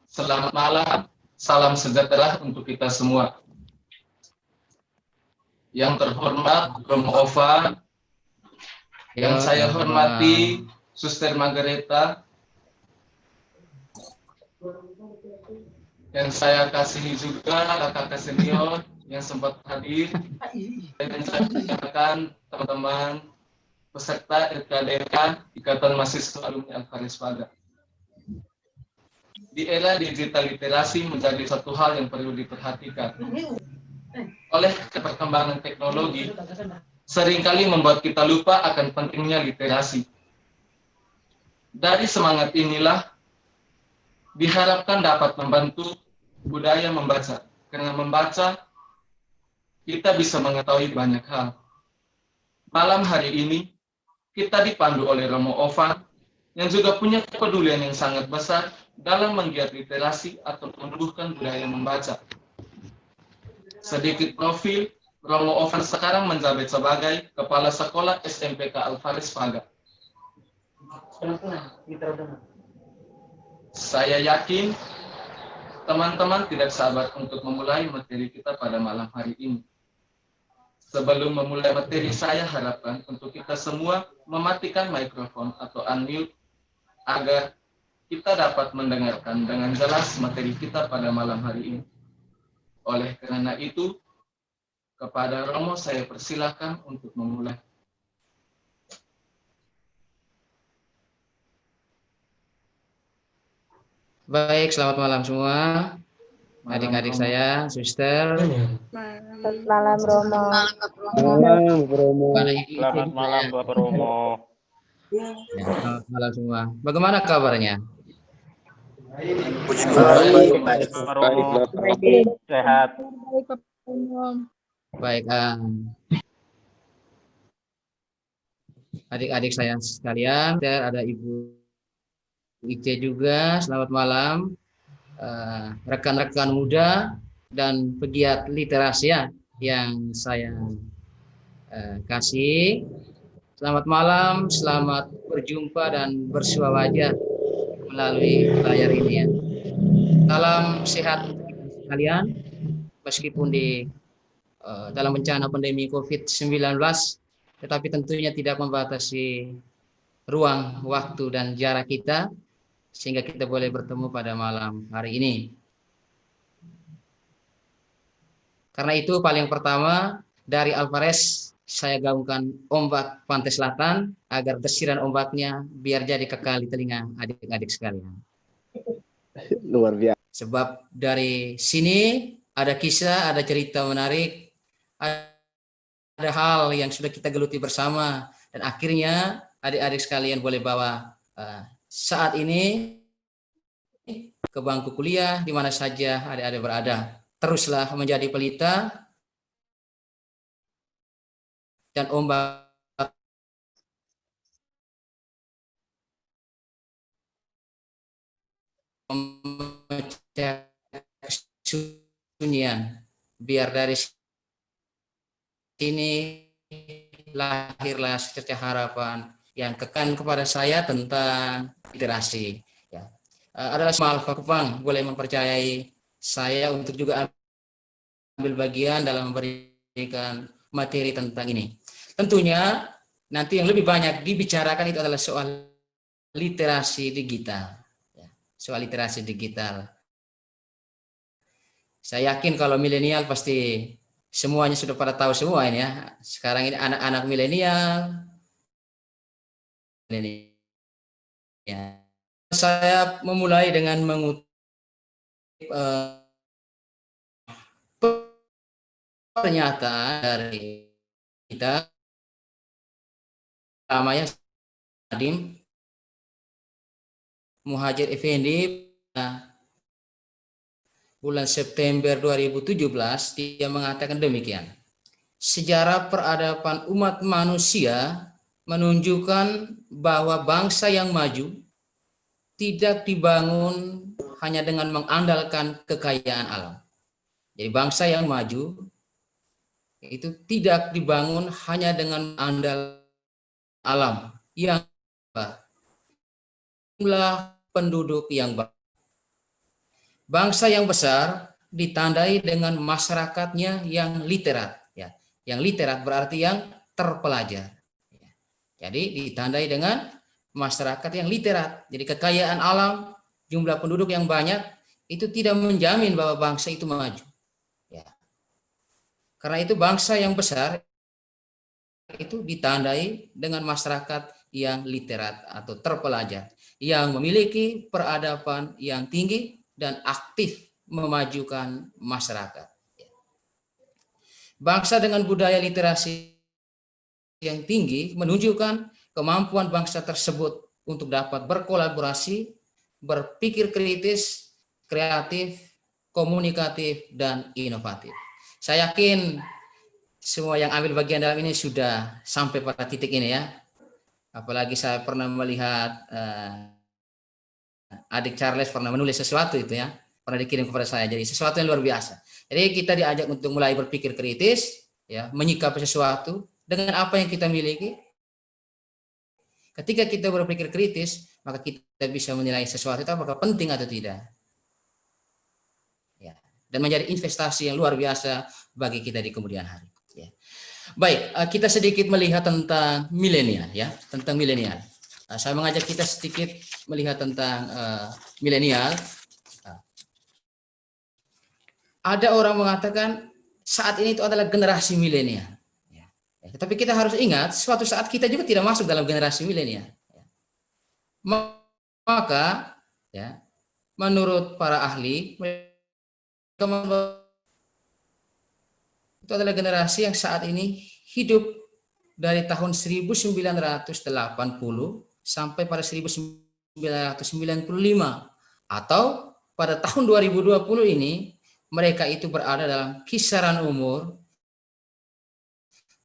Selamat malam, salam sejahtera untuk kita semua. Yang terhormat Romo Ova, yang saya hormati Suster Margareta, yang saya kasihi juga kakak senior yang sempat hadir, dan saya persilakan teman-teman peserta RKDK Ikatan Mahasiswa Alumni Alvares Paga. Di era digital literasi menjadi satu hal yang perlu diperhatikan. Oleh perkembangan teknologi, seringkali membuat kita lupa akan pentingnya literasi. Dari semangat inilah diharapkan dapat membantu budaya membaca. Karena membaca, kita bisa mengetahui banyak hal. Malam hari ini, kita dipandu oleh Romo Ova, yang juga punya kepedulian yang sangat besar dalam menggiat literasi atau menumbuhkan budaya membaca. Sedikit profil, Romo Ova sekarang menjabat sebagai Kepala Sekolah SMPK Alvares Paga. Saya yakin teman-teman tidak sabar untuk memulai materi kita pada malam hari ini. Sebelum memulai materi, saya harapkan untuk kita semua mematikan mikrofon atau unmute agar kita dapat mendengarkan dengan jelas materi kita pada malam hari ini. Oleh karena itu, kepada Romo saya persilahkan untuk memulai. Baik, selamat malam semua. Adik-adik saya, suster. Selamat malam, Romo. Selamat malam, Bapak Romo. Selamat malam semua. Bagaimana kabarnya? Baik, Bapak Romo. Sehat. Baik. Adik-adik saya sekalian, ada Ibu Ice juga. Selamat malam. Rekan-rekan muda dan pegiat literasi yang saya kasih. Selamat malam, selamat berjumpa dan bersua wajah melalui layar ini ya. Salam sehat untuk kita sekalian, meskipun di dalam bencana pandemi COVID-19, tetapi tentunya tidak membatasi ruang, waktu, dan jarak kita, sehingga kita boleh bertemu pada malam hari ini. Karena itu paling pertama dari Alvares saya gaungkan ombak pantai selatan agar desiran ombaknya biar jadi kekal di telinga adik-adik sekalian. Luar biasa. Sebab dari sini ada kisah, ada cerita menarik, ada hal yang sudah kita geluti bersama, dan akhirnya adik-adik sekalian boleh bawa saat ini ke bangku kuliah di mana saja adik-adik berada. Teruslah menjadi pelita dan ombak memecah kesunyian. Biar dari sini lahirlah secercah harapan yang kekal kepada saya tentang literasi. Ya. Adalah Alfa Kupang boleh mempercayai saya untuk juga ambil bagian dalam memberikan materi tentang ini. Tentunya nanti yang lebih banyak dibicarakan itu adalah soal literasi digital. Soal literasi digital. Saya yakin kalau milenial pasti semuanya sudah pada tahu semua ini ya. Sekarang ini anak-anak milenial. Ya. Saya memulai dengan mengutip pernyataan dari kita namanya Nadim Muhajir Effendi bulan September 2017 dia mengatakan demikian. Sejarah peradaban umat manusia menunjukkan bahwa bangsa yang maju tidak dibangun hanya dengan mengandalkan kekayaan alam. Jadi bangsa yang maju itu tidak dibangun hanya dengan mengandalkan alam yang jumlah penduduk yang banyak. bangsa yang besar ditandai dengan masyarakatnya yang literat, ya. Yang literat berarti yang terpelajar. Jadi ditandai dengan masyarakat yang literat. Jadi kekayaan alam, jumlah penduduk yang banyak itu tidak menjamin bahwa bangsa itu maju. Ya. Karena itu bangsa yang besar itu ditandai dengan masyarakat yang literat atau terpelajar, yang memiliki peradaban yang tinggi dan aktif memajukan masyarakat. Bangsa dengan budaya literasi yang tinggi menunjukkan kemampuan bangsa tersebut untuk dapat berkolaborasi, berpikir kritis, kreatif, komunikatif, dan inovatif. Saya yakin semua yang ambil bagian dalam ini sudah sampai pada titik ini ya. Apalagi saya pernah melihat adik Charles pernah menulis sesuatu itu ya, pernah dikirim kepada saya. Jadi sesuatu yang luar biasa. Jadi kita diajak untuk mulai berpikir kritis, ya, menyikapi sesuatu dengan apa yang kita miliki. Ketika kita berpikir kritis, maka kita bisa menilai sesuatu itu apakah penting atau tidak. Ya, dan menjadi investasi yang luar biasa bagi kita di kemudian hari. Ya. Baik, kita sedikit melihat tentang milenial, ya, tentang milenial. Saya mengajak kita sedikit melihat tentang milenial. Ada orang mengatakan saat ini itu adalah generasi milenial. Tapi kita harus ingat, suatu saat kita juga tidak masuk dalam generasi milenial. Maka, ya, menurut para ahli, itu adalah generasi yang saat ini hidup dari tahun 1980 sampai pada 1995, atau pada tahun 2020 ini mereka itu berada dalam kisaran umur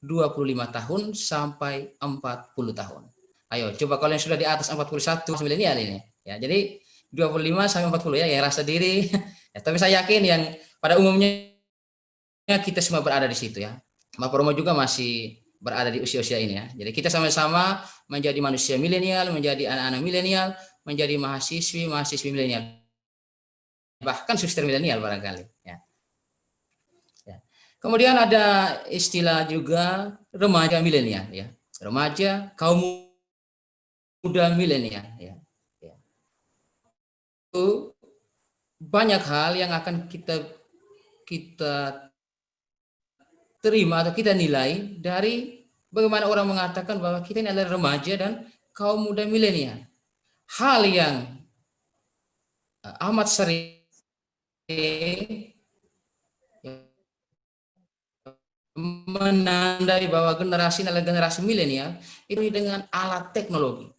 25 tahun sampai 40 tahun. Ayo, coba kalau yang sudah di atas 41 milenial ini. Ya, jadi 25 sampai 40 ya, yang rasa diri. Ya, tapi saya yakin yang pada umumnya kita semua berada di situ ya. Bapak Romo juga masih berada di usia-usia ini ya. Jadi kita sama-sama menjadi manusia milenial, menjadi anak-anak milenial, menjadi mahasiswi milenial. Bahkan suster milenial barangkali ya. Kemudian ada istilah juga remaja milenial ya. Remaja, kaum muda milenial ya. Itu banyak hal yang akan kita terima atau kita nilai dari bagaimana orang mengatakan bahwa kita ini adalah remaja dan kaum muda milenial. Hal yang amat sering menandai bahwa generasi adalah generasi milenial itu dengan alat teknologi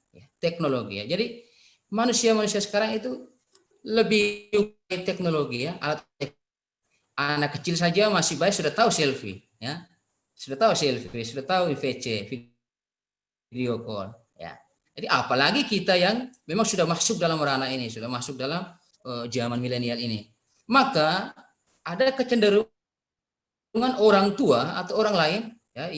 ya. Jadi manusia sekarang itu lebih teknologi ya, anak kecil saja masih baik sudah tahu selfie ya, sudah tahu VC, video call ya. Jadi apalagi kita yang memang sudah masuk dalam ranah ini, sudah masuk dalam zaman milenial ini, maka ada kecenderungan orang tua atau orang lain ya,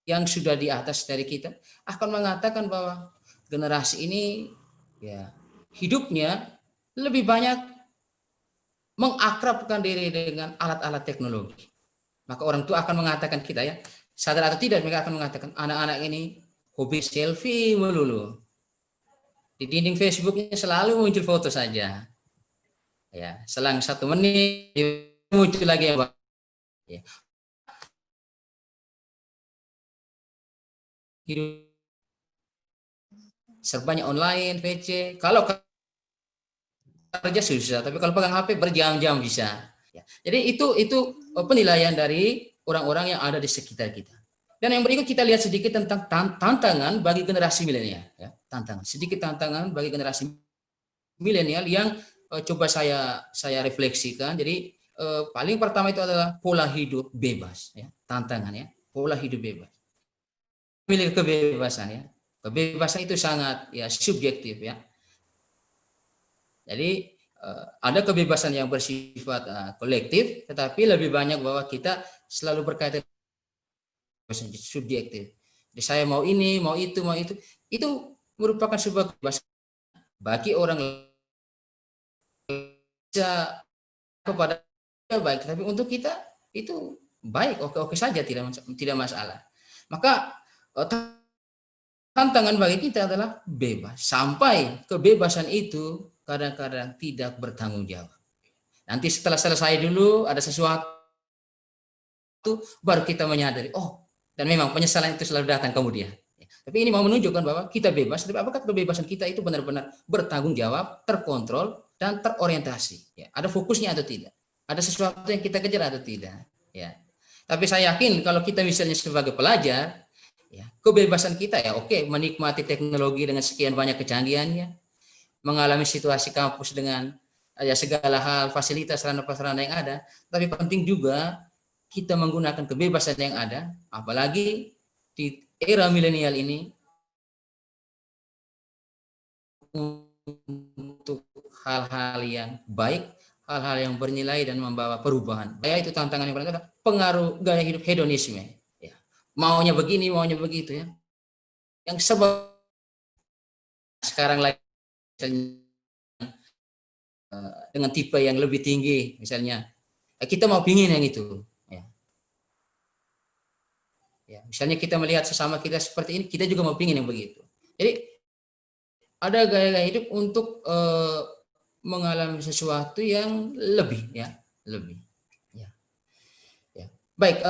yang sudah di atas dari kita akan mengatakan bahwa generasi ini ya hidupnya lebih banyak mengakrabkan diri dengan alat-alat teknologi. Maka orang tua akan mengatakan kita ya, sadar atau tidak mereka akan mengatakan anak-anak ini hobi selfie melulu. Di dinding Facebooknya selalu muncul foto saja. Ya, selang 1 menit muncul lagi yang baru. Ya. Hidup serbanya online, PC. Kalau kerja susah, tapi kalau pegang HP berjam-jam bisa. Ya. Jadi itu penilaian dari orang-orang yang ada di sekitar kita. Dan yang berikut kita lihat sedikit tentang tantangan bagi generasi milenial. Ya. Sedikit tantangan bagi generasi milenial yang coba saya refleksikan. Jadi paling pertama itu adalah pola hidup bebas. Ya. Tantangan ya, pola hidup bebas. Memiliki kebebasan ya. Kebebasan itu sangat ya subjektif ya. Jadi ada kebebasan yang bersifat kolektif, tetapi lebih banyak bahwa kita selalu berkaitan subjektif. Jadi saya mau ini, mau itu, itu merupakan sebuah kebebasan bagi orang bisa kepada baik, tapi untuk kita itu baik, oke saja, tidak masalah. Maka tantangan bagi kita adalah bebas, sampai kebebasan itu kadang-kadang tidak bertanggung jawab. Nanti setelah selesai dulu ada sesuatu, baru kita menyadari, oh, dan memang penyesalan itu selalu datang kemudian. Tapi ini mau menunjukkan bahwa kita bebas, tapi apakah kebebasan kita itu benar-benar bertanggung jawab, terkontrol, dan terorientasi? Ya, ada fokusnya atau tidak? Ada sesuatu yang kita kejar atau tidak? Ya. Tapi saya yakin kalau kita misalnya sebagai pelajar, ya, kebebasan kita ya oke, menikmati teknologi dengan sekian banyak kecanggihannya, mengalami situasi kampus dengan ya segala hal, fasilitas, sarana-prasarana yang ada, tapi penting juga kita menggunakan kebebasan yang ada, apalagi di era milenial ini, untuk hal-hal yang baik, hal-hal yang bernilai dan membawa perubahan. Ya, itu tantangan yang paling ada, pengaruh gaya hidup hedonisme. Ya. Maunya begini, maunya begitu ya. Yang sebab sekarang lagi dengan tipe yang lebih tinggi, misalnya kita mau pingin yang itu. Ya, misalnya kita melihat sesama kita seperti ini, kita juga mau pingin yang begitu. Jadi ada gaya-gaya hidup untuk mengalami sesuatu yang lebih, ya, lebih. Ya. Ya. Baik,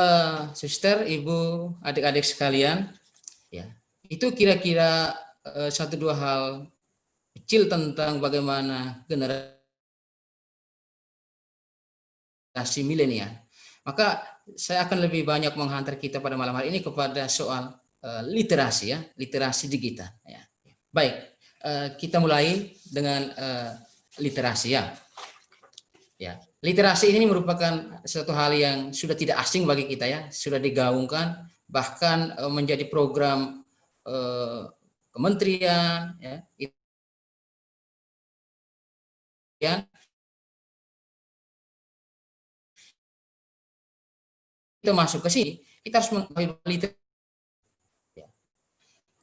suster, ibu, adik-adik sekalian, ya, itu kira-kira satu dua hal kecil tentang bagaimana generasi milenial. Maka saya akan lebih banyak menghantar kita pada malam hari ini kepada soal literasi, ya, literasi digital. Ya. Baik, kita mulai dengan literasi, ya. Ya, literasi ini merupakan suatu hal yang sudah tidak asing bagi kita, ya, sudah digaungkan, bahkan menjadi program kementerian, ya. Kita masuk ke sini, kita harus mengetahui literasi.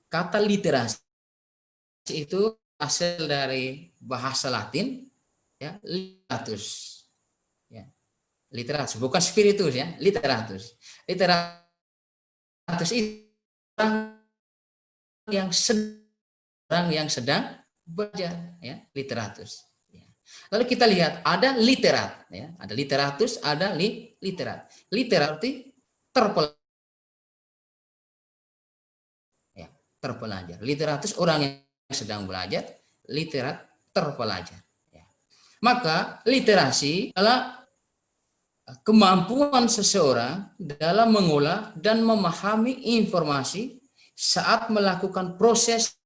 Kata literasi itu asal dari bahasa Latin, ya, literatus, ya, literatus, bukan spiritus, ya, literatus. Literatus itu orang yang sedang belajar, ya, literatus. Ya. Lalu kita lihat ada literat, ya, ada literatus, ada literat. Literat itu terpelajar. Ya, terpelajar. Literatus orang yang sedang belajar, literat terpelajar. Ya. Maka literasi adalah kemampuan seseorang dalam mengolah dan memahami informasi saat melakukan proses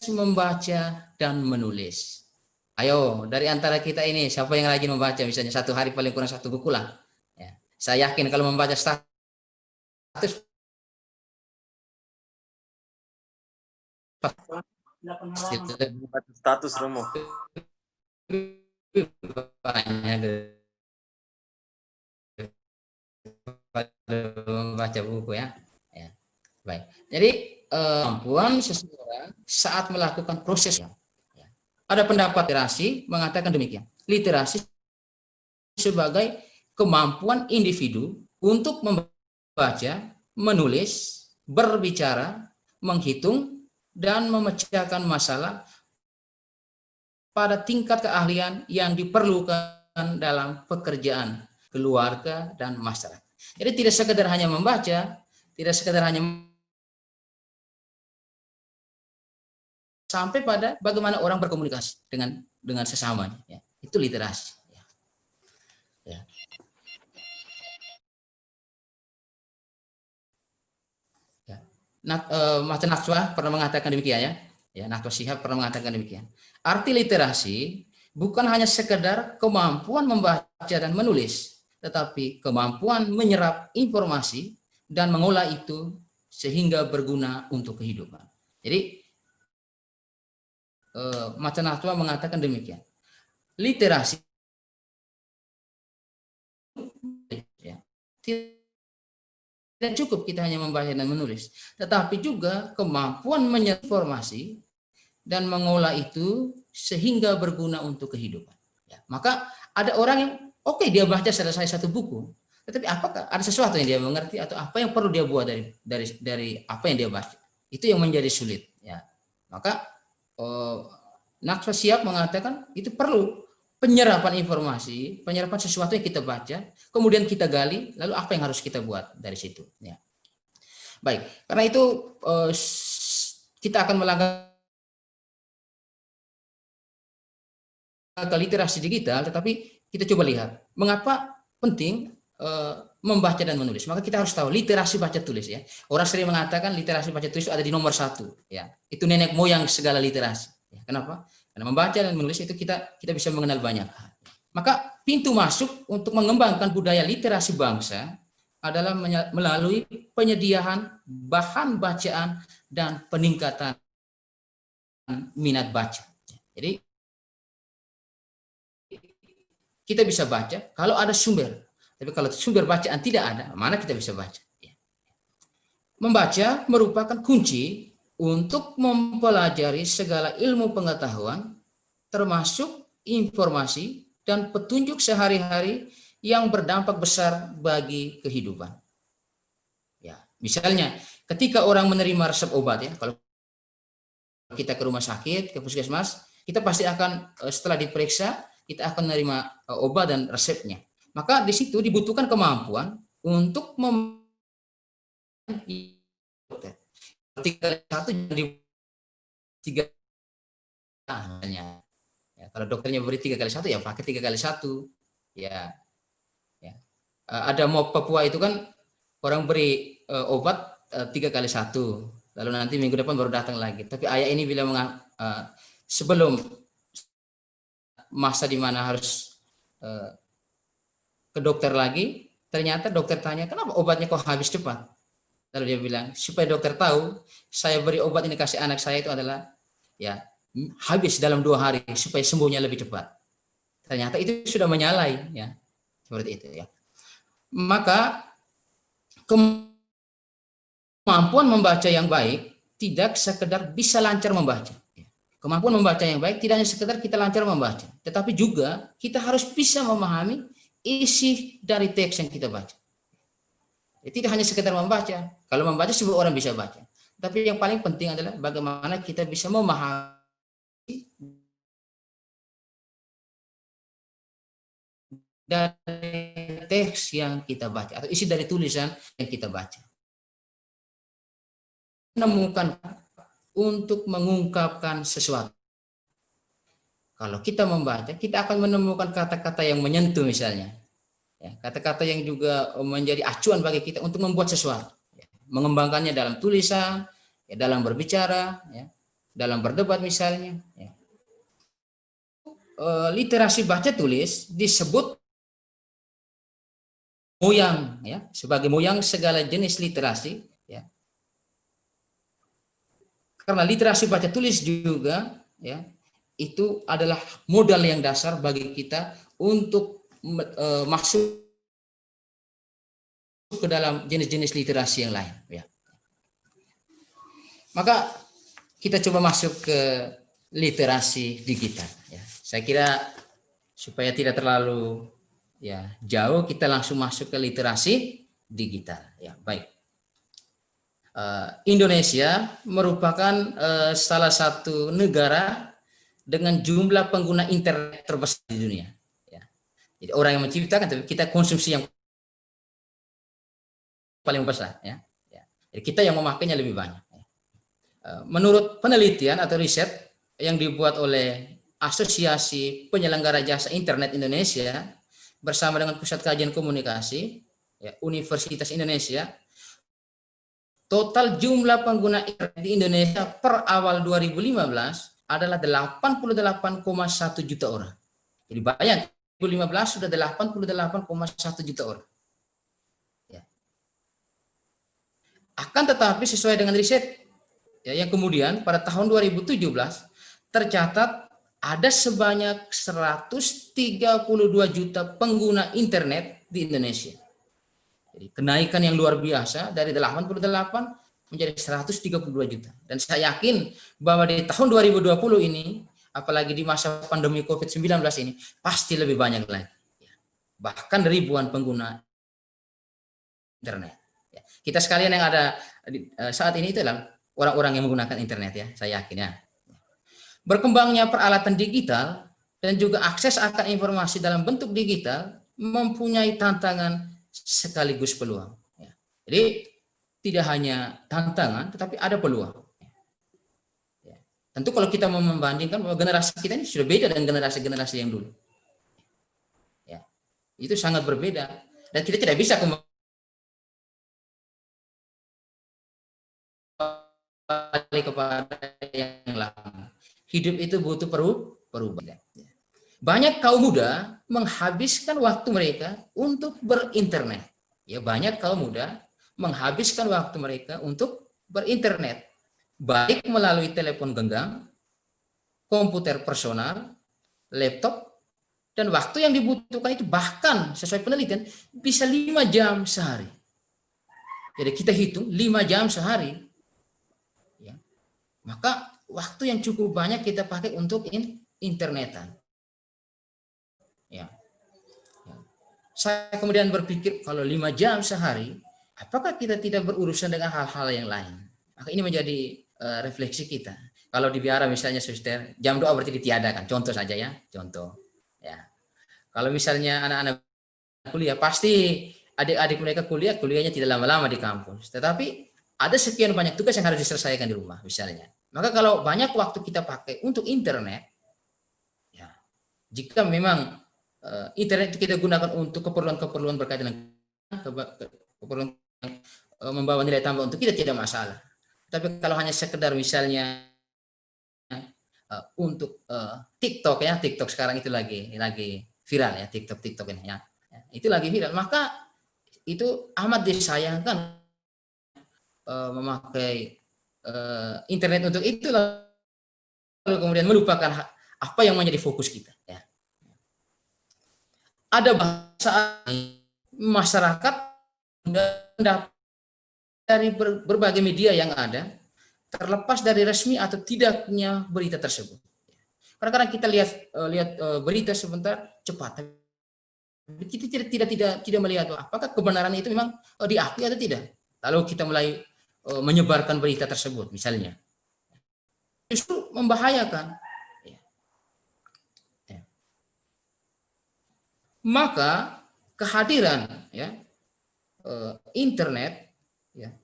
membaca dan menulis. Ayo, dari antara kita ini siapa yang rajin membaca? Misalnya satu hari paling kurang satu buku lah. Ya. Saya yakin kalau membaca status Romo. Membaca buku, ya. Ya. Baik. Jadi kemampuan seseorang saat melakukan proses. Ya. Ada pendapat literasi mengatakan demikian. Literasi sebagai kemampuan individu untuk membaca, menulis, berbicara, menghitung, dan memecahkan masalah pada tingkat keahlian yang diperlukan dalam pekerjaan, keluarga, dan masyarakat. Jadi tidak sekedar hanya membaca, tidak sekedar hanya sampai pada bagaimana orang berkomunikasi dengan sesamanya. Ya. Itu literasi. Ya. Ya. Ya. Mas Natswa pernah mengatakan demikian, ya. Ya, Natswa Shihab pernah mengatakan demikian. Arti literasi bukan hanya sekedar kemampuan membaca dan menulis, tetapi kemampuan menyerap informasi dan mengolah itu sehingga berguna untuk kehidupan. Jadi Mas Natswa mengatakan demikian. Literasi, ya, tidak cukup kita hanya membaca dan menulis, tetapi juga kemampuan menyerap informasi dan mengolah itu sehingga berguna untuk kehidupan. Ya, maka ada orang yang oke, dia baca selesai satu buku, tetapi apakah ada sesuatu yang dia mengerti atau apa yang perlu dia buat dari apa yang dia baca? Itu yang menjadi sulit. Ya, maka Nakfa Shihab mengatakan itu perlu penyerapan informasi, penyerapan sesuatu yang kita baca, kemudian kita gali, lalu apa yang harus kita buat dari situ. Ya. Baik, karena itu kita akan melangkah ke literasi digital, tetapi kita coba lihat mengapa penting membaca dan menulis. Maka kita harus tahu literasi baca tulis ya. Orang sering mengatakan literasi baca tulis itu ada di nomor 1 ya. Itu nenek moyang segala literasi. Ya, kenapa? Karena membaca dan menulis itu kita bisa mengenal banyak hal. Maka pintu masuk untuk mengembangkan budaya literasi bangsa adalah melalui penyediaan bahan bacaan dan peningkatan minat baca. Jadi kita bisa baca kalau ada sumber. Tapi kalau sumber bacaan tidak ada, mana kita bisa baca? Membaca merupakan kunci untuk mempelajari segala ilmu pengetahuan, termasuk informasi dan petunjuk sehari-hari yang berdampak besar bagi kehidupan. Ya, misalnya ketika orang menerima resep obat ya, kalau kita ke rumah sakit, ke puskesmas, kita pasti akan setelah diperiksa, kita akan menerima obat dan resepnya. Maka di situ dibutuhkan kemampuan untuk dokter. 3 kali 1 jadi 3 hanya. Ya, kalau dokternya beri 3 kali 1 ya pakai 3 kali 1. Ya. Ya. Ada mau Papua itu kan orang beri obat 3 kali 1. Lalu nanti minggu depan baru datang lagi. Tapi ayah ini bilang sebelum masa di mana harus ke dokter lagi, ternyata dokter tanya, kenapa obatnya kok habis cepat? Lalu dia bilang, supaya dokter tahu, saya beri obat ini kasih anak saya itu adalah ya habis dalam 2 hari supaya sembuhnya lebih cepat. Ternyata itu sudah menyalahi, ya seperti itu ya. Maka kemampuan membaca yang baik tidak sekedar bisa lancar membaca. Kemampuan membaca yang baik tidak hanya sekedar kita lancar membaca, tetapi juga kita harus bisa memahami isi dari teks yang kita baca. Tidak hanya sekedar membaca. Kalau membaca semua orang bisa baca. Tapi yang paling penting adalah bagaimana kita bisa memahami dari teks yang kita baca atau isi dari tulisan yang kita baca. Menemukan untuk mengungkapkan sesuatu. Kalau kita membaca, kita akan menemukan kata-kata yang menyentuh misalnya. Ya, kata-kata yang juga menjadi acuan bagi kita untuk membuat sesuatu. Ya, mengembangkannya dalam tulisan, ya, dalam berbicara, ya, dalam berdebat misalnya. Ya. Literasi baca tulis disebut moyang, ya, sebagai moyang segala jenis literasi. Ya. Karena literasi baca tulis juga, ya, itu adalah modal yang dasar bagi kita untuk masuk ke dalam jenis-jenis literasi yang lain. Ya. Maka kita coba masuk ke literasi digital. Ya. Saya kira supaya tidak terlalu ya jauh, kita langsung masuk ke literasi digital. Ya, baik. Indonesia merupakan salah satu negara dengan jumlah pengguna internet terbesar di dunia. Ya. Jadi orang yang menciptakan, tapi kita konsumsi yang paling besar. Ya. Ya. Jadi kita yang memakainya lebih banyak. Ya. Menurut penelitian atau riset yang dibuat oleh Asosiasi Penyelenggara Jasa Internet Indonesia bersama dengan Pusat Kajian Komunikasi ya, Universitas Indonesia, total jumlah pengguna internet di Indonesia per awal 2015 adalah 88,1 juta orang. Jadi bayang, 2015 sudah 88,1 juta orang. Ya. Akan tetapi sesuai dengan riset ya, yang kemudian pada tahun 2017 tercatat ada sebanyak 132 juta pengguna internet di Indonesia. Jadi kenaikan yang luar biasa dari 88 menjadi 132 juta. Dan saya yakin bahwa di tahun 2020 ini apalagi di masa pandemi COVID-19 ini, pasti lebih banyak lagi. Bahkan ribuan pengguna internet. Kita sekalian yang ada saat ini itu adalah orang-orang yang menggunakan internet ya, saya yakin ya. Berkembangnya peralatan digital dan juga akses akan informasi dalam bentuk digital mempunyai tantangan sekaligus peluang. Jadi tidak hanya tantangan, tetapi ada peluang. Tentu kalau kita mau membandingkan bahwa generasi kita ini sudah beda dengan generasi-generasi yang dulu. Ya, itu sangat berbeda dan kita tidak bisa kembali kepada yang lama. Hidup itu butuh perubahan. Banyak kaum muda menghabiskan waktu mereka untuk berinternet. Ya, banyak kaum muda menghabiskan waktu mereka untuk berinternet, baik melalui telepon genggam, komputer personal, laptop, dan waktu yang dibutuhkan itu bahkan sesuai penelitian bisa 5 jam sehari. Jadi kita hitung 5 jam sehari. Ya. Maka waktu yang cukup banyak kita pakai untuk internetan. Ya. Saya kemudian berpikir kalau 5 jam sehari, apakah kita tidak berurusan dengan hal-hal yang lain? Maka ini menjadi refleksi kita. Kalau di biara misalnya suster, jam doa berarti ditiadakan. Contoh saja ya, contoh. Ya. Kalau misalnya anak-anak kuliah, pasti adik-adik mereka kuliahnya tidak lama-lama di kampus. Tetapi ada sekian banyak tugas yang harus diselesaikan di rumah misalnya. Maka kalau banyak waktu kita pakai untuk internet, ya, jika memang internet kita gunakan untuk keperluan-keperluan berkaitan dengan keperluan membawa nilai tambah untuk kita tidak masalah. Tapi kalau hanya sekedar misalnya untuk TikTok ya, TikTok sekarang itu lagi viral ya, TikTok ini ya. Itu lagi viral, maka itu amat disayangkan memakai internet untuk itu lalu kemudian melupakan apa yang menjadi fokus kita ya. Ada bahasa masyarakat dari berbagai media yang ada, terlepas dari resmi atau tidaknya berita tersebut. Kadang-kadang kita lihat berita sebentar cepat, kita tidak melihat apakah kebenaran itu memang diakui atau tidak. Lalu kita mulai menyebarkan berita tersebut, misalnya, justru membahayakan. Maka kehadiran ya internet ya,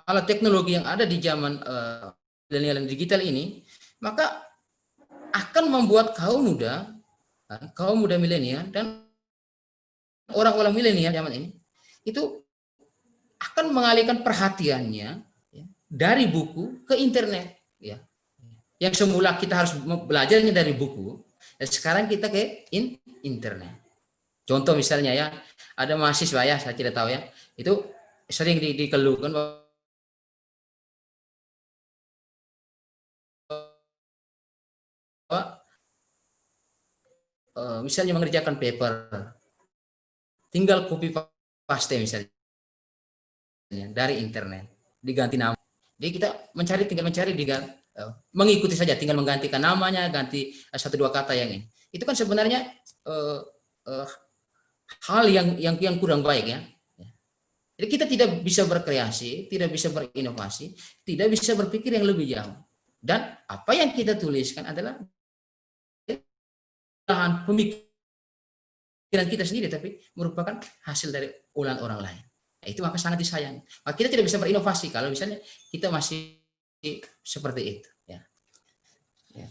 alat teknologi yang ada di zaman milenial dan digital ini, maka akan membuat kaum muda milenial dan orang-orang milenial zaman ini itu akan mengalihkan perhatiannya ya, dari buku ke internet ya. Yang semula kita harus belajarnya dari buku, dan sekarang kita ke internet. Contoh misalnya ya, ada mahasiswa ya, saya tidak tahu ya, itu sering dikeluhkan bahwa misalnya mengerjakan paper, tinggal copy paste misalnya dari internet, diganti nama. Jadi kita tinggal mencari, mengikuti saja, tinggal menggantikan namanya, ganti 1-2 kata yang ini. Itu kan sebenarnya hal yang kurang baik ya. Jadi kita tidak bisa berkreasi, tidak bisa berinovasi, tidak bisa berpikir yang lebih jauh. Dan apa yang kita tuliskan adalah bahan pemikiran kita sendiri, tapi merupakan hasil dari ulang orang lain. Nah, itu maka sangat disayang. Maka kita tidak bisa berinovasi kalau misalnya kita masih seperti itu. Ya. Ya.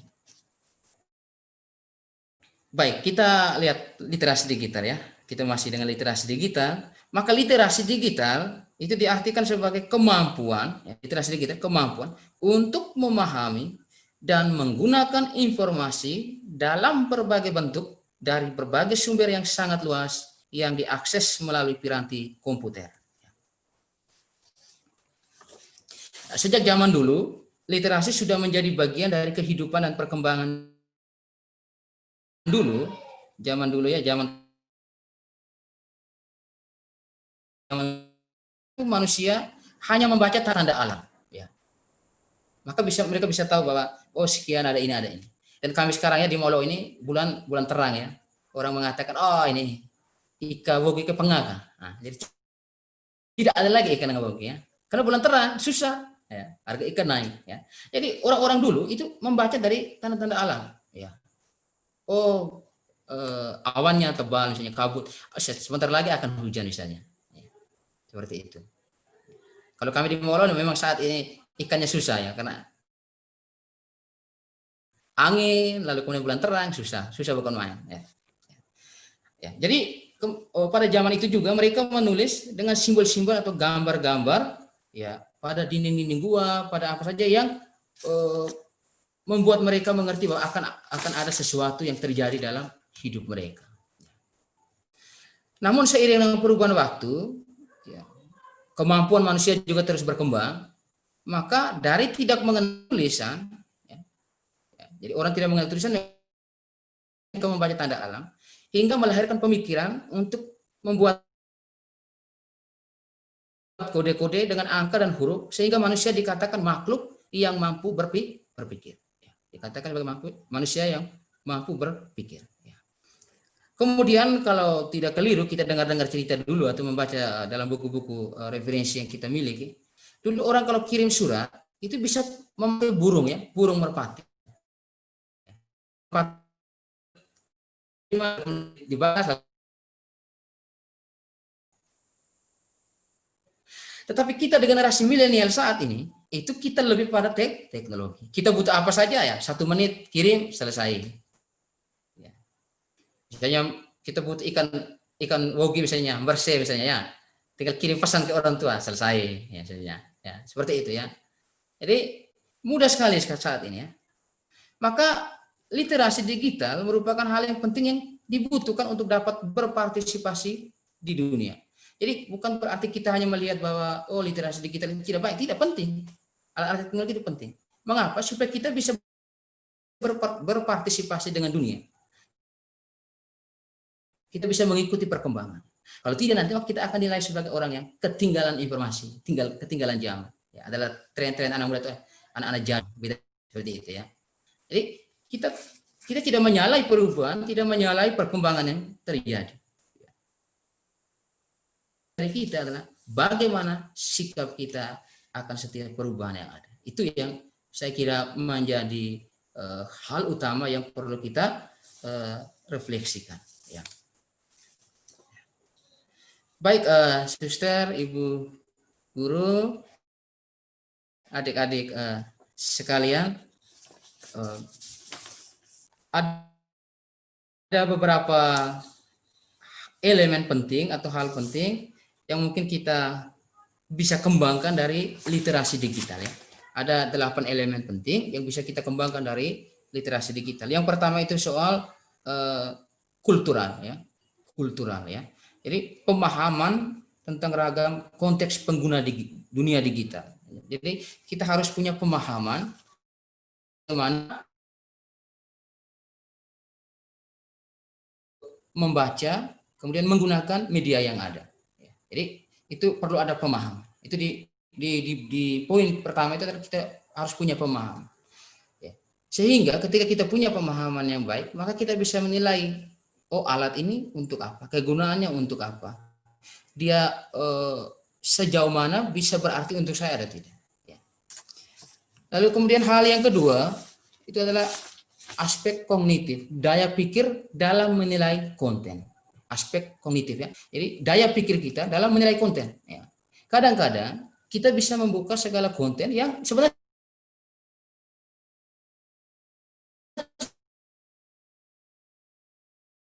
Baik, kita lihat literasi digital ya. Kita masih dengan literasi digital. Maka literasi digital itu diartikan sebagai kemampuan, ya, literasi digital kemampuan untuk memahami dan menggunakan informasi dalam berbagai bentuk dari berbagai sumber yang sangat luas yang diakses melalui piranti komputer. Nah, sejak zaman dulu, literasi sudah menjadi bagian dari kehidupan dan perkembangan zaman dulu ya, zaman manusia hanya membaca tanda alam ya. Maka mereka bisa tahu bahwa oh sekian ada ini. Dan kami sekarang ya di Molo ini bulan terang ya. Orang mengatakan, oh ini ika wogi ke pengaka. Nah, jadi tidak ada lagi ikan wogi ya. Karena bulan terang susah, ya, harga ikan naik. Ya. Jadi orang-orang dulu itu membaca dari tanda-tanda alam. Ya. Oh, awannya tebal misalnya kabut, sebentar lagi akan hujan misalnya. Ya. Seperti itu. Kalau kami di Molo memang saat ini ikannya susah ya, karena angin lalu kemudian bulan terang susah bukan main. Ya. Ya. Jadi pada zaman itu juga mereka menulis dengan simbol-simbol atau gambar-gambar ya pada dinding-dinding gua, pada apa saja yang membuat mereka mengerti bahwa akan ada sesuatu yang terjadi dalam hidup mereka. Namun seiring dengan perubahan waktu, ya, kemampuan manusia juga terus berkembang, maka dari tidak mengenal tulisan, ya, jadi orang tidak mengenal tulisan, mereka membaca tanda alam, hingga melahirkan pemikiran untuk membuat kode-kode dengan angka dan huruf, sehingga manusia dikatakan makhluk yang mampu berpikir. Ya, dikatakan sebagai manusia yang mampu berpikir. Ya. Kemudian kalau tidak keliru, kita dengar-dengar cerita dulu atau membaca dalam buku-buku referensi yang kita miliki. Dulu orang kalau kirim surat itu bisa memakai burung ya, burung merpati. Dibahas. Tetapi kita di generasi milenial saat ini itu kita lebih pada teknologi. Kita butuh apa saja ya, 1 menit kirim selesai. Ya. Misalnya kita butuh ikan wogi misalnya, berse misalnya ya, tinggal kirim pesan ke orang tua selesai ya, misalnya. Ya seperti itu ya. Jadi mudah sekali saat ini ya. Maka literasi digital merupakan hal yang penting yang dibutuhkan untuk dapat berpartisipasi di dunia. Jadi bukan berarti kita hanya melihat bahwa literasi digital itu tidak baik, tidak penting. Alat-alat teknologi itu penting. Mengapa? Supaya kita bisa berpartisipasi dengan dunia. Kita bisa mengikuti perkembangan. Kalau tidak nanti kita akan dinilai sebagai orang yang ketinggalan informasi, ketinggalan zaman. Ya, adalah tren-tren anak muda itu anak-anak zaman, beda seperti itu ya. Jadi kita tidak menyalai perubahan, tidak menyalai perkembangan yang terjadi. Dari kita adalah bagaimana sikap kita akan setiap perubahan yang ada. Itu yang saya kira menjadi hal utama yang perlu kita refleksikan. Ya. Baik, suster, ibu guru, adik-adik sekalian, ada beberapa elemen penting atau hal penting yang mungkin kita bisa kembangkan dari literasi digital ya. Ada 8 elemen penting yang bisa kita kembangkan dari literasi digital. Yang pertama itu soal kultural ya. Kultural ya. Jadi pemahaman tentang ragam konteks pengguna dunia digital. Jadi kita harus punya pemahaman bagaimana membaca kemudian menggunakan media yang ada. Jadi itu perlu ada pemahaman. Itu di poin pertama itu kita harus punya pemahaman. Ya. Sehingga ketika kita punya pemahaman yang baik, maka kita bisa menilai, alat ini untuk apa, kegunaannya untuk apa, dia sejauh mana bisa berarti untuk saya atau tidak. Ya. Lalu kemudian hal yang kedua itu adalah aspek kognitif, daya pikir dalam menilai konten. Aspek kognitif ya. Jadi daya pikir kita dalam menilai konten. Ya. Kadang-kadang kita bisa membuka segala konten yang sebenarnya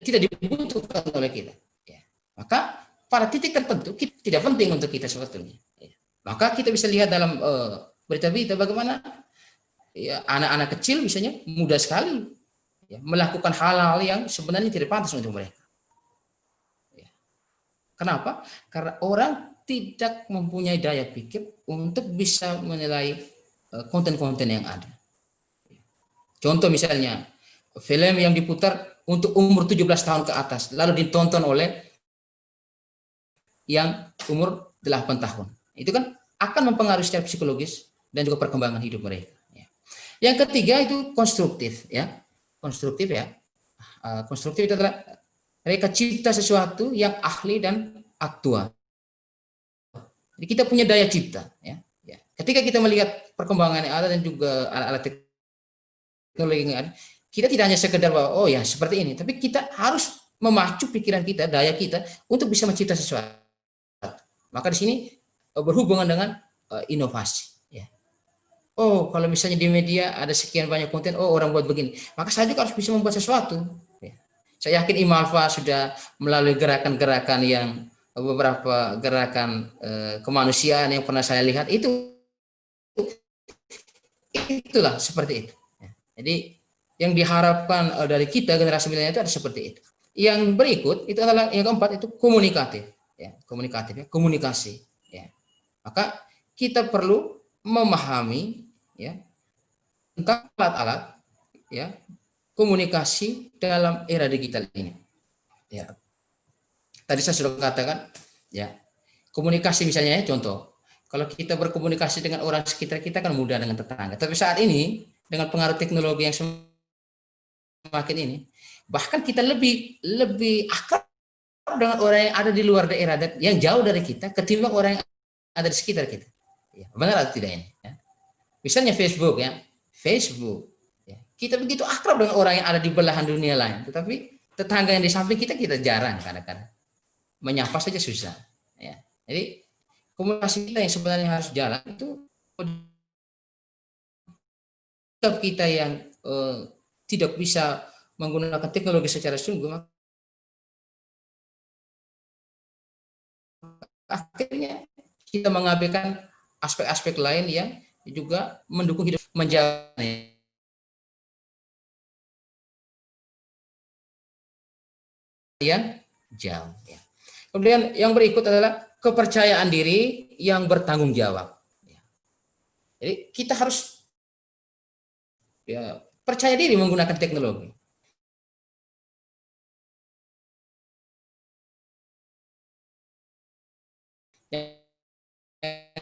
tidak dibutuhkan oleh kita. Ya. Maka pada titik tertentu tidak penting untuk kita sebetulnya. Ya. Maka kita bisa lihat dalam berita-berita bagaimana ya, anak-anak kecil misalnya mudah sekali ya, melakukan hal-hal yang sebenarnya tidak pantas untuk mereka. Kenapa? Karena orang tidak mempunyai daya pikir untuk bisa menilai konten-konten yang ada. Contoh misalnya, film yang diputar untuk umur 17 tahun ke atas, lalu ditonton oleh yang umur 8 tahun. Itu kan akan mempengaruhi secara psikologis dan juga perkembangan hidup mereka. Yang ketiga itu konstruktif. Ya. konstruktif ya. Konstruktif itu adalah mereka cipta sesuatu yang ahli dan aktual. Jadi kita punya daya cipta ya. Ketika kita melihat perkembangan yang ada dan juga alat-alat teknologi yang ada, kita tidak hanya sekedar bahwa oh ya seperti ini, tapi kita harus memacu pikiran kita, daya kita untuk bisa mencipta sesuatu. Maka di sini berhubungan dengan inovasi. Ya. Oh, kalau misalnya di media ada sekian banyak konten, oh orang buat begini, maka saya juga harus bisa membuat sesuatu. Ya. Saya yakin Imalfa sudah melalui gerakan-gerakan yang beberapa gerakan kemanusiaan yang pernah saya lihat itulah seperti itu. Ya. Jadi yang diharapkan dari kita generasi milenial itu ada seperti itu. Yang berikut itu adalah yang keempat itu komunikatif, ya, komunikasi. Ya. Maka kita perlu memahami ya tentang alat-alat ya komunikasi dalam era digital ini. Ya. Tadi saya sudah katakan ya komunikasi misalnya ya, contoh kalau kita berkomunikasi dengan orang sekitar kita kan mudah dengan tetangga. Tapi saat ini dengan pengaruh teknologi yang semakin ini bahkan kita lebih akrab dengan orang yang ada di luar daerah dan yang jauh dari kita ketimbang orang yang ada di sekitar kita. Ya, benar atau tidak ini? Ya. Misalnya Facebook ya, ya. Kita begitu akrab dengan orang yang ada di belahan dunia lain, tetapi tetangga yang di samping kita jarang kadang-kadang menyapa saja susah. Ya. Jadi komunikasi kita yang sebenarnya harus jalan itu kita yang tidak bisa menggunakan teknologi secara sungguh, akhirnya kita mengabaikan aspek-aspek lain yang juga mendukung hidup menjaga yang jauh. Ya. Kemudian yang berikut adalah kepercayaan diri yang bertanggung jawab. Ya. Jadi kita harus ya, percaya diri menggunakan teknologi.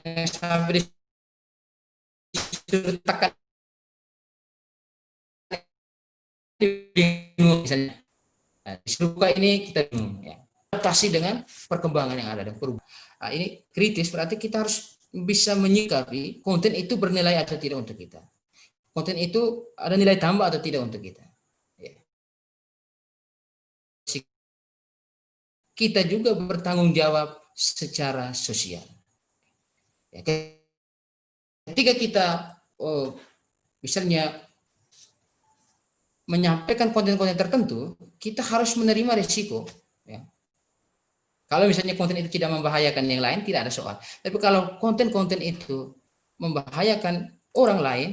Sampai ditekan bingung misalnya. Nah, disuruh ini kita bingung ya. Adaptasi dengan perkembangan yang ada dan perubahan. Nah, ini kritis berarti kita harus bisa menyikapi konten itu bernilai atau tidak untuk kita. Konten itu ada nilai tambah atau tidak untuk kita. Ya. Kita juga bertanggung jawab secara sosial. Ya, ketika kita misalnya menyampaikan konten-konten tertentu, kita harus menerima risiko. Ya. Kalau misalnya konten itu tidak membahayakan yang lain, tidak ada soal. Tapi kalau konten-konten itu membahayakan orang lain,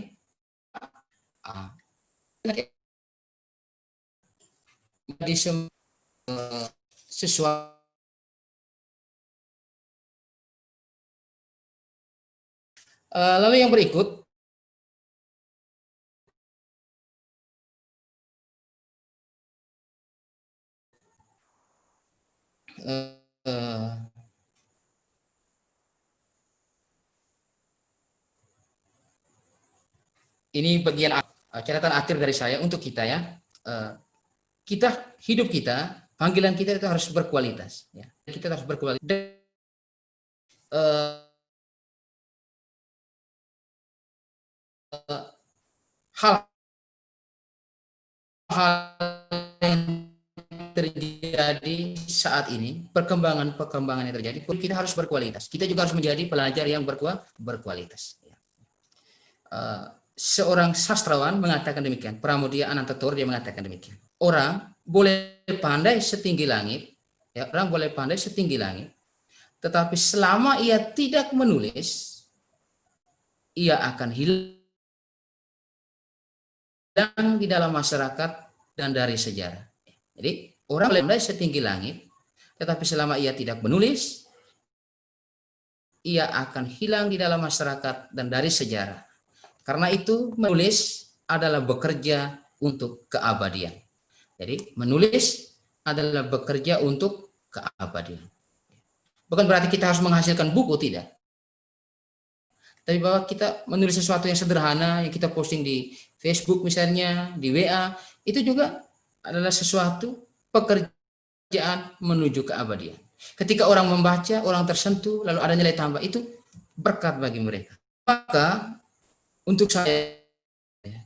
di sesuatu lalu yang berikut ini bagian catatan akhir dari saya untuk kita ya. Kita hidup kita, panggilan kita itu harus berkualitas ya. Kita harus berkualitas. Hal yang terjadi saat ini, perkembangan yang terjadi, kita harus berkualitas. Kita juga harus menjadi pelajar yang berkualitas. Seorang sastrawan mengatakan demikian, Pramudia Anantatur dia mengatakan demikian. Orang boleh pandai setinggi langit, ya, orang boleh pandai setinggi langit, tetapi selama ia tidak menulis, ia akan hilang di dalam masyarakat dan dari sejarah. Jadi orang boleh pandai setinggi langit, tetapi selama ia tidak menulis, ia akan hilang di dalam masyarakat dan dari sejarah. Karena itu menulis adalah bekerja untuk keabadian. Jadi menulis adalah bekerja untuk keabadian. Bukan berarti kita harus menghasilkan buku, tidak. Tapi bahwa kita menulis sesuatu yang sederhana yang kita posting di Facebook misalnya, di WA, itu juga adalah sesuatu pekerjaan menuju keabadian. Ketika orang membaca, orang tersentuh, lalu ada nilai tambah, itu berkat bagi mereka. Maka untuk saya,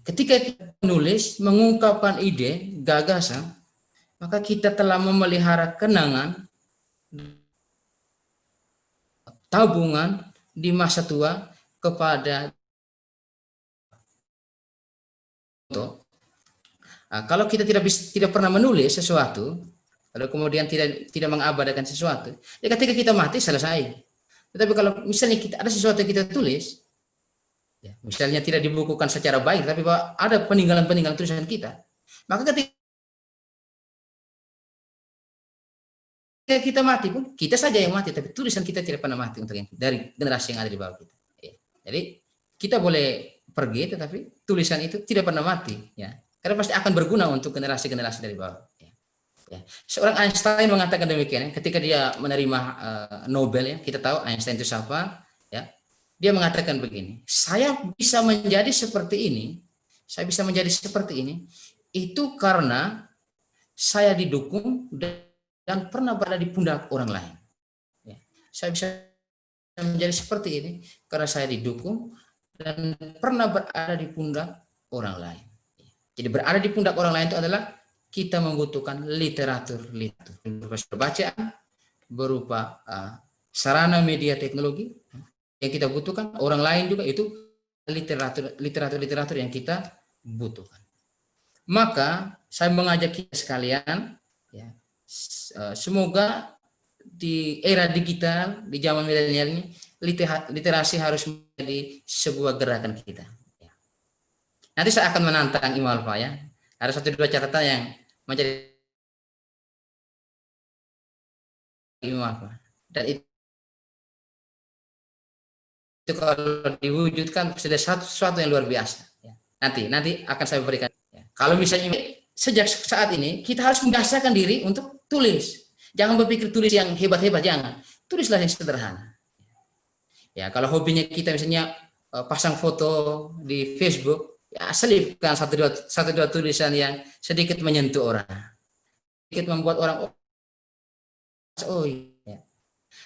ketika kita menulis, mengungkapkan ide, gagasan, maka kita telah memelihara kenangan, tabungan di masa tua kepada kalau kita tidak pernah menulis sesuatu, lalu kemudian tidak mengabadikan sesuatu, ya ketika kita mati selesai. Tetapi kalau misalnya ada sesuatu yang kita tulis, ya, misalnya tidak dibukukan secara baik, tapi bahwa ada peninggalan-peninggalan tulisan kita, maka ketika kita mati pun kita saja yang mati, tapi tulisan kita tidak pernah mati untuk yang dari generasi yang ada di bawah kita. Ya. Jadi kita boleh pergi, tetapi tulisan itu tidak pernah mati, ya, karena pasti akan berguna untuk generasi-generasi dari bawah. Ya. Ya. Seorang Einstein mengatakan demikian, ya, ketika dia menerima Nobel, ya, kita tahu Einstein itu siapa, ya, dia mengatakan begini, saya bisa menjadi seperti ini, itu karena saya didukung dan pernah berada di pundak orang lain. Ya. Saya bisa menjadi seperti ini karena saya didukung dan pernah berada di pundak orang lain. Jadi berada di pundak orang lain itu adalah kita membutuhkan literatur bacaan berupa sarana media teknologi yang kita butuhkan. Orang lain juga itu literatur yang kita butuhkan. Maka saya mengajak kita sekalian, ya, semoga di era digital, di zaman milenial ini, literasi harus menjadi sebuah gerakan kita. Ya. Nanti saya akan menantang Imam Alfa, ya. Ada 1-2 catatan yang menjadi Imam Alfa. Dan itu kalau diwujudkan sudah sesuatu yang luar biasa. Ya. Nanti akan saya berikan. Ya. Kalau misalnya sejak saat ini kita harus membiasakan diri untuk tulis. Jangan berpikir tulis yang hebat-hebat, jangan. Tulislah yang sederhana. Ya, kalau hobinya kita misalnya pasang foto di Facebook, ya selipkan satu dua tulisan yang sedikit menyentuh orang, sedikit membuat orang oh iya.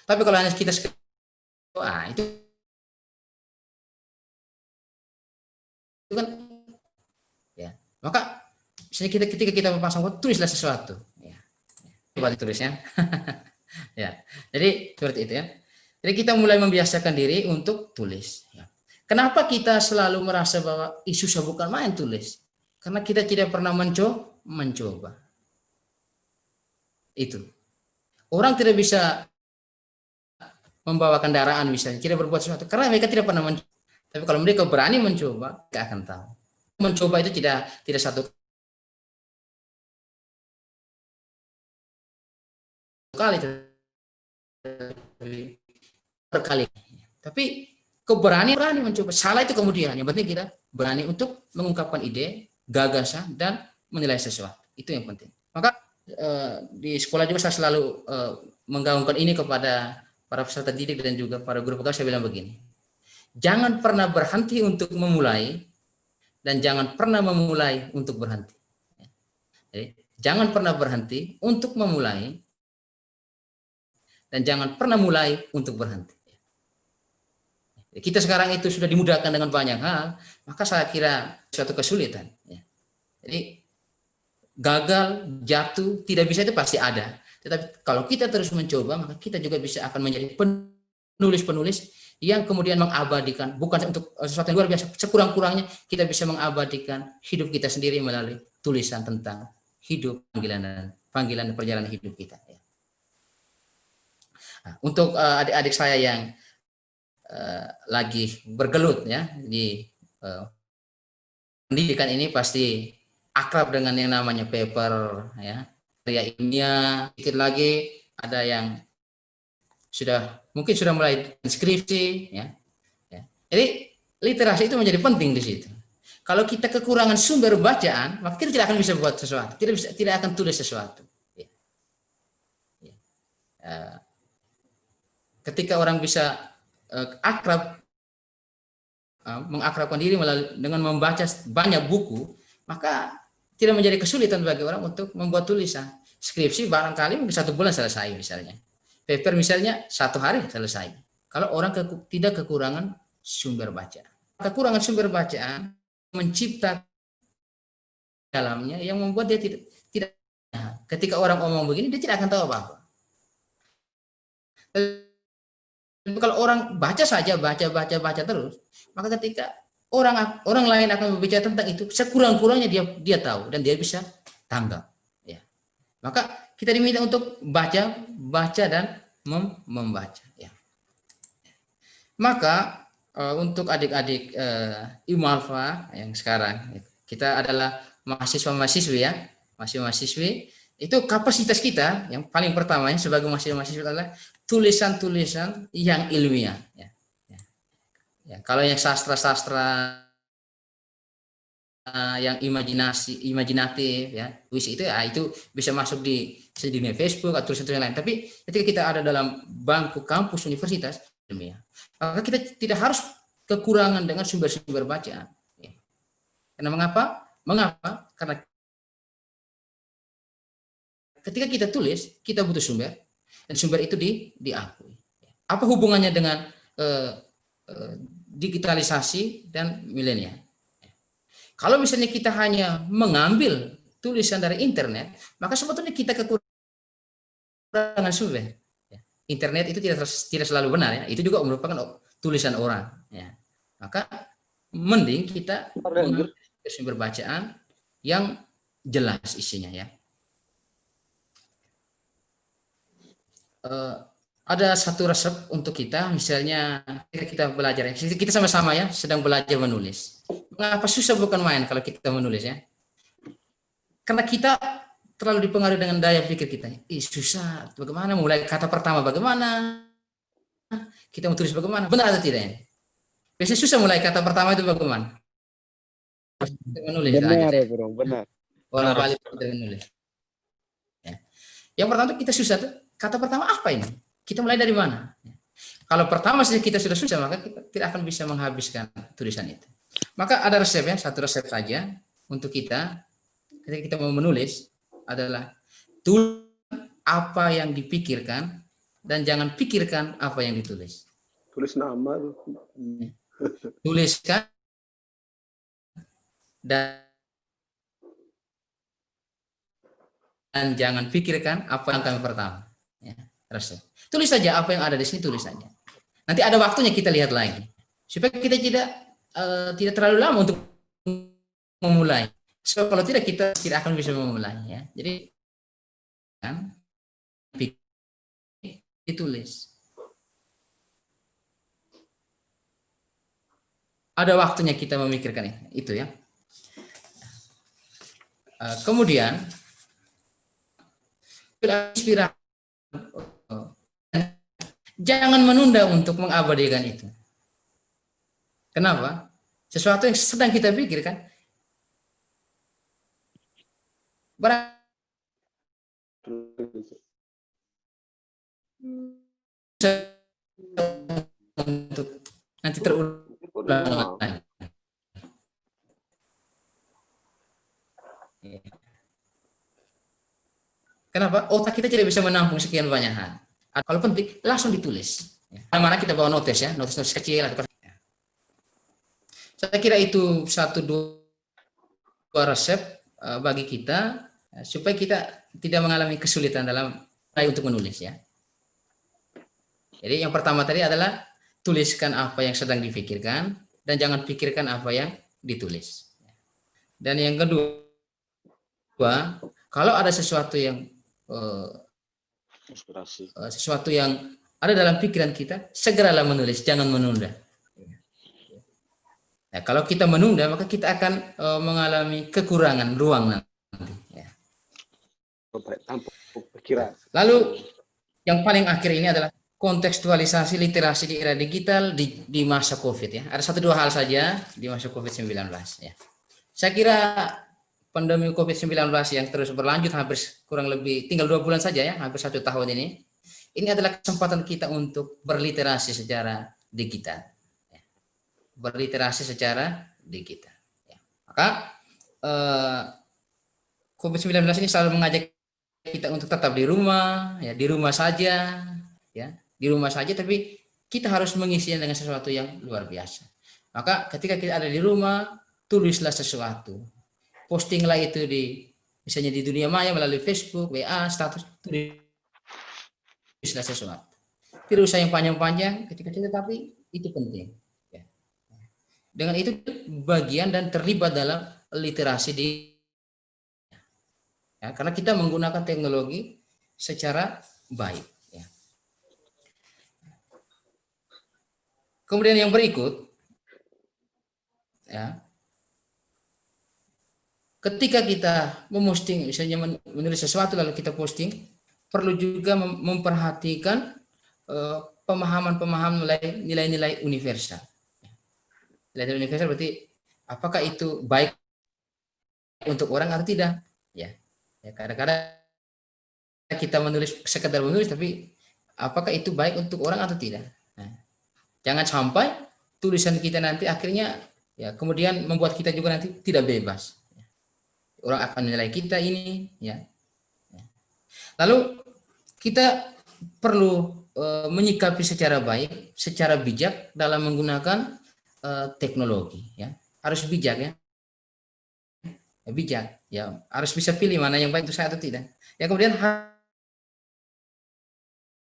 Tapi kalau hanya kita itu kan, ya, maka misalnya ketika kita memasang foto, tulislah sesuatu, ya, coba ditulisnya. Ya, jadi seperti itu, ya. Jadi kita mulai membiasakan diri untuk tulis. Ya. Kenapa kita selalu merasa bahwa susah bukan main tulis? Karena kita tidak pernah mencoba. Itu. Orang tidak bisa membawa kendaraan misalnya, tidak berbuat sesuatu karena mereka tidak pernah mencoba. Tapi kalau mereka berani mencoba, mereka akan tahu. Mencoba itu tidak satu kali, berkali. Tapi berani mencoba. Salah itu kemudian. Yang penting kita berani untuk mengungkapkan ide, gagasan, dan menilai sesuatu. Itu yang penting. Maka di sekolah juga saya selalu menggaungkan ini kepada para peserta didik dan juga para guru pegawai. Saya bilang begini, jangan pernah berhenti untuk memulai dan jangan pernah memulai untuk berhenti. Jadi, jangan pernah berhenti untuk memulai dan jangan pernah mulai untuk berhenti. Kita sekarang itu sudah dimudahkan dengan banyak hal, maka saya kira suatu kesulitan. Jadi gagal, jatuh, tidak bisa itu pasti ada. Tetapi kalau kita terus mencoba, maka kita juga bisa akan menjadi penulis-penulis yang kemudian mengabadikan, bukan untuk sesuatu yang luar biasa, sekurang-kurangnya kita bisa mengabadikan hidup kita sendiri melalui tulisan tentang hidup, panggilan dan perjalanan hidup kita. Nah, untuk adik-adik saya yang lagi bergelut, ya, di pendidikan ini pasti akrab dengan yang namanya paper, ya, karya ilmiah. Sedikit lagi ada yang mungkin sudah mulai skripsi, ya. Jadi literasi itu menjadi penting di situ. Kalau kita kekurangan sumber bacaan, maka kita tidak akan bisa buat sesuatu, tidak akan tulis sesuatu. Ketika orang bisa mengakrabkan diri dengan membaca banyak buku, maka tidak menjadi kesulitan bagi orang untuk membuat tulisan. Skripsi barangkali mungkin 1 bulan selesai misalnya. Paper misalnya 1 hari selesai. Kalau orang tidak kekurangan sumber bacaan. Kekurangan sumber bacaan mencipta dalamnya yang membuat dia tidak ketika orang omong begini dia tidak akan tahu apa-apa. Kalau orang baca saja, baca terus, maka ketika orang lain akan berbicara tentang itu, sekurang-kurangnya dia tahu dan dia bisa tanggap. Ya. Maka kita diminta untuk baca dan membaca. Ya. Maka untuk adik-adik Imalfa yang sekarang kita adalah mahasiswa-mahasiswi ya, mahasiswa-mahasiswi itu kapasitas kita yang paling pertamanya sebagai mahasiswa-mahasiswa adalah tulisan-tulisan yang ilmiah. Ya. Ya, kalau yang sastra-sastra yang imajinatif ya, puisi itu ya itu bisa masuk di dunia Facebook atau tulisan-tulisan lain. Tapi ketika kita ada dalam bangku kampus universitas ilmiah, maka kita tidak harus kekurangan dengan sumber-sumber bacaan. Ya. Karena mengapa? Karena ketika kita tulis, kita butuh sumber dan sumber itu diakui. Apa hubungannya dengan digitalisasi dan milenial? Kalau misalnya kita hanya mengambil tulisan dari internet, maka sebetulnya kita kekurangan sumber. Internet itu tidak selalu benar ya. Itu juga merupakan tulisan orang. Ya. Maka mending kita mengambil sumber bacaan yang jelas isinya ya. Ada satu resep untuk kita, misalnya kita belajar, kita sama-sama ya sedang belajar menulis. Mengapa susah bukan main kalau kita menulis ya? Karena kita terlalu dipengaruhi dengan daya pikir kita. Susah, bagaimana mulai kata pertama bagaimana? Kita menulis bagaimana? Benar atau tidak ya? Biasanya susah mulai kata pertama itu bagaimana? Menulis Benar aja. ya bro, benar. Orang balik menulis. Ya. Yang pertama itu kita susah tuh, kata pertama apa ini? Kita mulai dari mana? Kalau pertama saja kita sudah susah, maka kita tidak akan bisa menghabiskan tulisan itu. Maka ada resep ya, satu resep saja untuk kita ketika kita mau menulis adalah tulis apa yang dipikirkan dan jangan pikirkan apa yang ditulis. Tulis nama. Tuliskan dan jangan pikirkan apa yang kami pertama. Ya, resep. Tulis saja apa yang ada di sini, tulis saja. Nanti ada waktunya kita lihat lagi supaya kita tidak terlalu lama untuk memulai. So kalau tidak kita tidak akan bisa memulai ya. Jadi kan ditulis. Ada waktunya kita memikirkan itu ya. Kemudian inspirasi, jangan menunda untuk mengabadikan itu. Kenapa? Sesuatu yang sedang kita pikirkan untuk nanti terulang. Kenapa? Otak kita tidak bisa menampung sekian banyak hal. Kalau penting, langsung ditulis. Mana kita bawa notes ya, notes kecil. Saya kira itu 1-2 resep bagi kita supaya kita tidak mengalami kesulitan dalam untuk menulis ya. Jadi yang pertama tadi adalah tuliskan apa yang sedang dipikirkan dan jangan pikirkan apa yang ditulis. Dan yang kedua, kalau ada sesuatu yang ada dalam pikiran kita, segeralah menulis, jangan menunda. Nah, kalau kita menunda, maka kita akan mengalami kekurangan ruang nanti. Ya. Lalu yang paling akhir ini adalah kontekstualisasi literasi di era digital di masa COVID ya. Ada 1-2 hal saja di masa COVID-19 ya. Saya kira pandemi COVID-19 yang terus berlanjut hampir kurang lebih tinggal 2 bulan saja ya, hampir 1 tahun ini. Ini adalah kesempatan kita untuk berliterasi secara digital. Ya. Berliterasi secara digital. Ya. Maka COVID-19 ini selalu mengajak kita untuk tetap di rumah, ya di rumah saja, ya di rumah saja. Tapi kita harus mengisinya dengan sesuatu yang luar biasa. Maka ketika kita ada di rumah, tulislah sesuatu, postinglah itu di misalnya di dunia maya melalui Facebook, WA, status, tulislah sesuatu. Tidak usah yang panjang-panjang, kecil-kecil, tapi itu penting. Ya. Dengan itu bagian dan terlibat dalam literasi di ya, karena kita menggunakan teknologi secara baik. Ya. Kemudian yang berikut, ya, ketika kita memposting, misalnya menulis sesuatu lalu kita posting, perlu juga memperhatikan pemahaman-pemahaman nilai-nilai universal. Nilai universal berarti apakah itu baik untuk orang atau tidak? Ya, kadang-kadang kita sekedar menulis, tapi apakah itu baik untuk orang atau tidak? Nah, jangan sampai tulisan kita nanti akhirnya ya kemudian membuat kita juga nanti tidak bebas. Orang akan menilai kita ini, ya. Lalu kita perlu menyikapi secara baik, secara bijak dalam menggunakan teknologi, ya. Harus bijak, ya. Bijak, ya, harus bisa pilih mana yang baik untuk saya atau tidak. Ya, kemudian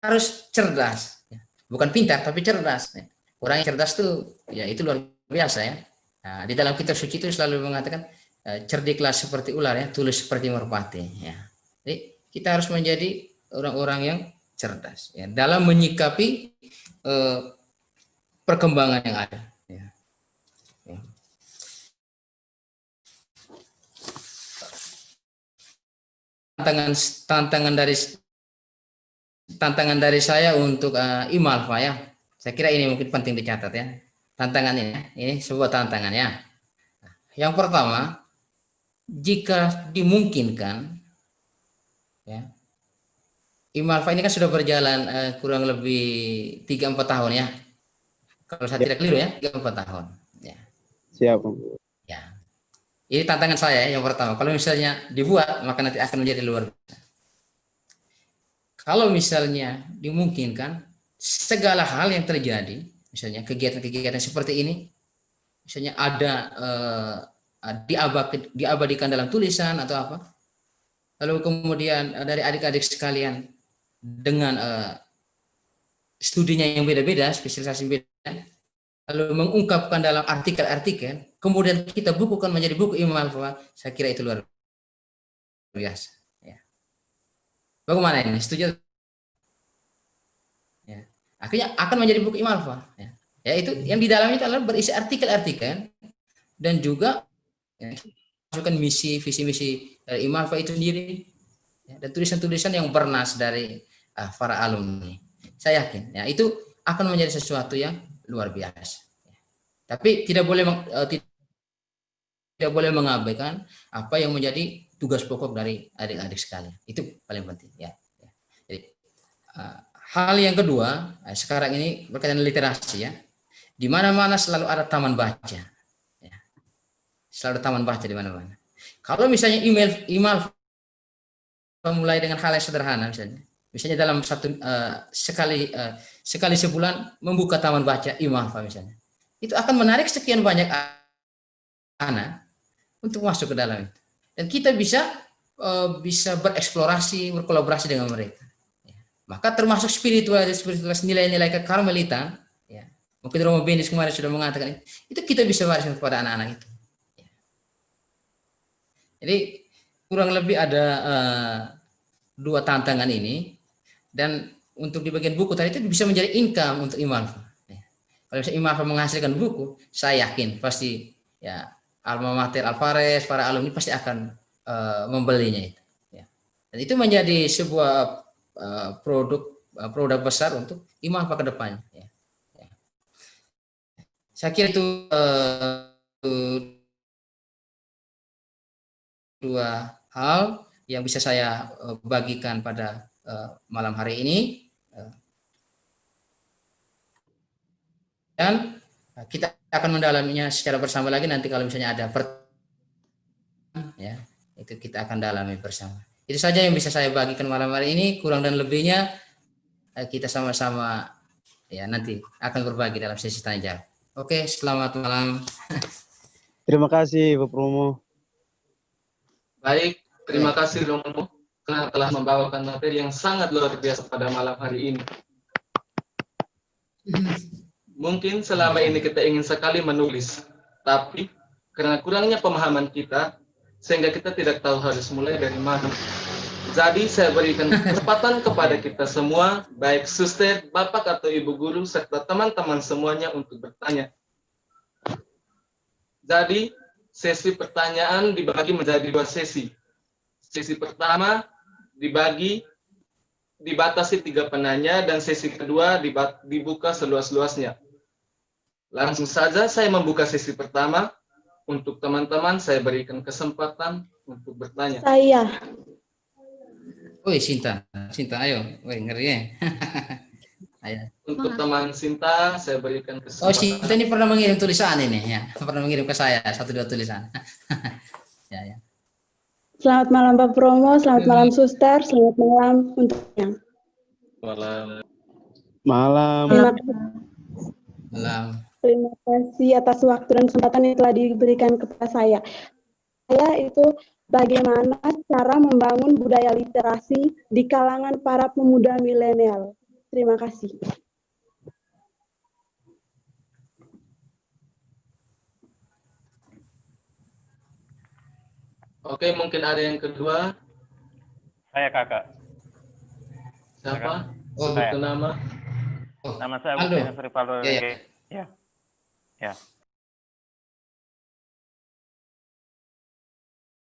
harus cerdas, ya. Bukan pintar tapi cerdas. Ya. Orang yang cerdas tuh, ya itu luar biasa, ya. Nah, di dalam kitab suci itu selalu mengatakan cerdiklah seperti ular, ya, tulus seperti merpati, ya. Jadi kita harus menjadi orang-orang yang cerdas, ya, dalam menyikapi perkembangan yang ada. Ya. Ya. Tantangan dari saya untuk Imalfa, ya. Saya kira ini mungkin penting dicatat, ya. Tantangan ini sebuah tantangan, ya. Yang pertama, jika dimungkinkan, ya, Imalfa ini kan sudah berjalan kurang lebih 3-4 tahun, ya. Kalau saya tidak keliru, ya, 3-4 tahun. Ya. Siap. Ya. Ini tantangan saya, yang pertama. Kalau misalnya dibuat, maka nanti akan menjadi luar biasa. Kalau misalnya dimungkinkan, segala hal yang terjadi, misalnya kegiatan-kegiatan seperti ini, misalnya ada diabadikan dalam tulisan atau apa, lalu kemudian dari adik-adik sekalian dengan studinya yang beda-beda, spesialisasi beda, lalu mengungkapkan dalam artikel-artikel, kemudian kita bukukan menjadi buku Imalfa, saya kira itu luar biasa. Ya. Bagaimana ini? Setuju? Ya. Akhirnya akan menjadi buku Imalfa. Ya. Ya, itu yang di dalamnya itu adalah berisi artikel-artikel dan juga ya, masukkan misi, visi misi dari Imalfa itu sendiri, ya, dan tulisan-tulisan yang bernas dari para alumni. Saya yakin, ya, itu akan menjadi sesuatu yang luar biasa. Ya. Tapi tidak boleh mengabaikan apa yang menjadi tugas pokok dari adik-adik sekalian. Itu paling penting, ya. Jadi hal yang kedua, sekarang ini berkaitan dengan literasi, ya. Di mana-mana selalu ada taman baca. Ya. Selalu ada taman baca di mana-mana. Kalau misalnya email mulai dengan hal yang sederhana, misalnya dalam sekali sebulan membuka taman baca Imalfa misalnya, itu akan menarik sekian banyak anak untuk masuk ke dalam itu, dan kita bisa bereksplorasi, berkolaborasi dengan mereka. Ya. Maka termasuk spiritualitas nilai-nilai kekarmelitan, ya. Mungkin Romo Benis kemarin sudah mengatakan itu kita bisa wariskan kepada anak-anak itu. Ya. Jadi kurang lebih ada 2 tantangan ini, dan untuk di bagian buku tadi itu bisa menjadi income untuk Imalfa. Ya. Kalau misalnya Imalfa menghasilkan buku, saya yakin pasti, ya, alma mater Alvarez, para alumni pasti akan membelinya itu. Ya. Dan itu menjadi sebuah produk besar untuk Imalfa ke depannya. Ya. Ya. Saya kira itu 2 hal yang bisa saya bagikan pada malam hari ini, dan kita akan mendalaminya secara bersama lagi nanti kalau misalnya ada pertanyaan, ya. itu kita akan dalami bersama. Itu saja yang bisa saya bagikan malam hari ini. Kurang dan lebihnya kita sama-sama ya nanti akan berbagi dalam sesi tanya jawab. Oke, selamat malam. Terima kasih Bapak Romo. Baik, terima kasih Romo karena telah membawakan materi yang sangat luar biasa pada malam hari ini. Mungkin selama ini kita ingin sekali menulis, tapi karena kurangnya pemahaman kita, sehingga kita tidak tahu harus mulai dari mana. Jadi saya berikan kesempatan kepada kita semua, baik suster, bapak atau ibu guru, serta teman-teman semuanya untuk bertanya. Jadi sesi pertanyaan dibagi menjadi 2 sesi. Sesi pertama dibatasi 3 penanya, dan sesi kedua dibuka seluas-luasnya. Langsung saja saya membuka sesi pertama. Untuk teman-teman saya berikan kesempatan untuk bertanya. Saya. Woi Sinta, ayo, woi ngeri ya. Ayo. Untuk teman Sinta saya berikan Oh kesempatan. Sinta ini pernah mengirim tulisan ini ya, pernah mengirim ke saya 1-2 tulisan. Ya. Selamat malam Pak Promo, selamat malam Suster, selamat malam untuknya. Malam. Terima kasih atas waktu dan kesempatan yang telah diberikan kepada saya. Saya itu bagaimana cara membangun budaya literasi di kalangan para pemuda milenial. Terima kasih. Oke, mungkin ada yang kedua. Saya kakak. Siapa? Oh, Sebutkan nama. Oh, Nama saya Aldo. Agustinus Rivaldo. Ya. Ya.